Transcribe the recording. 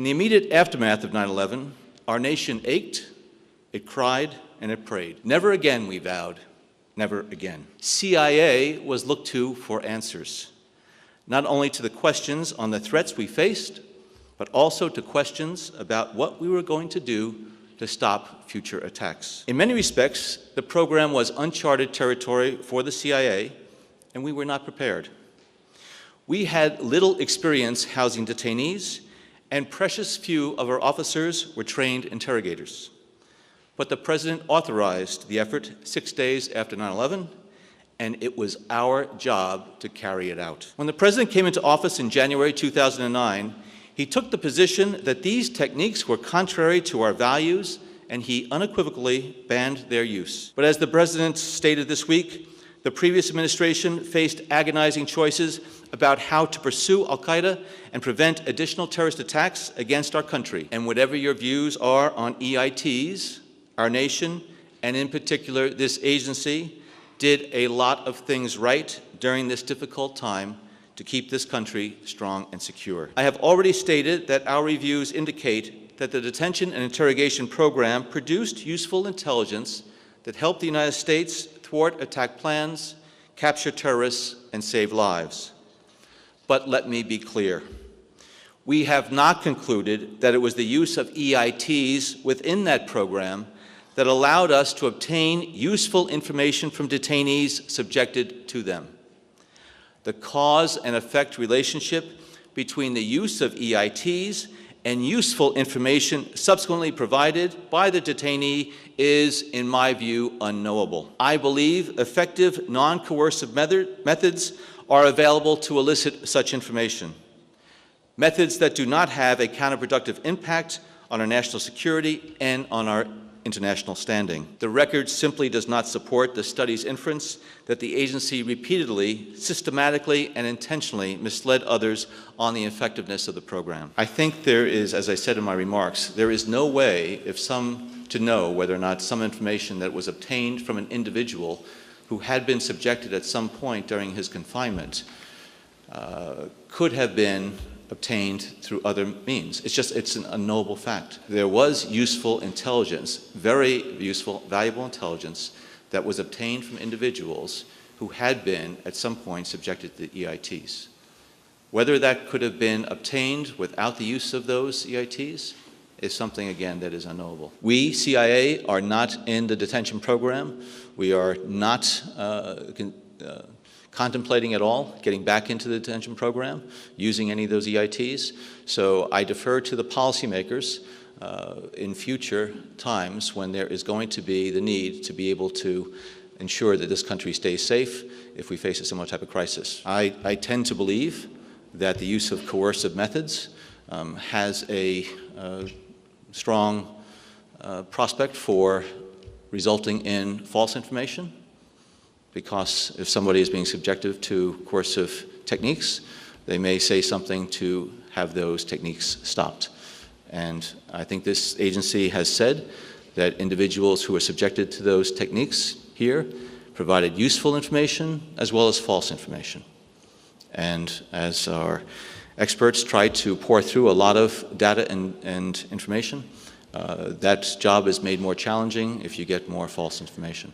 In the immediate aftermath of 9/11, our nation ached, it cried, and it prayed. Never again, we vowed, never again. CIA was looked to for answers, not only to the questions on the threats we faced, but also to questions about what we were going to do to stop future attacks. In many respects, the program was uncharted territory for the CIA, and we were not prepared. We had little experience housing detainees, and precious few of our officers were trained interrogators. But the President authorized the effort 6 days after 9/11, and it was our job to carry it out. When the President came into office in January 2009, he took the position that these techniques were contrary to our values, and he unequivocally banned their use. But as the President stated this week, the previous administration faced agonizing choices about how to pursue al-Qaeda and prevent additional terrorist attacks against our country. And whatever your views are on EITs, our nation, and in particular this agency, did a lot of things right during this difficult time to keep this country strong and secure. I have already stated that our reviews indicate that the detention and interrogation program produced useful intelligence that helped the United States thwart attack plans, capture terrorists, and save lives. But let me be clear. We have not concluded that it was the use of EITs within that program that allowed us to obtain useful information from detainees subjected to them. The cause and effect relationship between the use of EITs and useful information subsequently provided by the detainee is, in my view, unknowable. I believe effective non-coercive methods are available to elicit such information. Methods that do not have a counterproductive impact on our national security and on our international standing. The record simply does not support the study's inference that the agency repeatedly, systematically, and intentionally misled others on the effectiveness of the program. I think there is, as I said in my remarks, there is no way to know whether or not some information that was obtained from an individual who had been subjected at some point during his confinement could have been obtained through other means. It's an unknowable fact. There was useful intelligence, very useful, valuable intelligence that was obtained from individuals who had been at some point subjected to the EITs. Whether that could have been obtained without the use of those EITs is something, again, that is unknowable. We, CIA, are not in the detention program. We are not contemplating at all getting back into the detention program, using any of those EITs. So I defer to the policymakers in future times when there is going to be the need to be able to ensure that this country stays safe if we face a similar type of crisis. I tend to believe that the use of coercive methods has a strong prospect for resulting in false information, because if somebody is being subjected to coercive techniques, they may say something to have those techniques stopped. And I think this agency has said that individuals who are subjected to those techniques here provided useful information as well as false information. And as our experts try to pour through a lot of data and information, that job is made more challenging if you get more false information.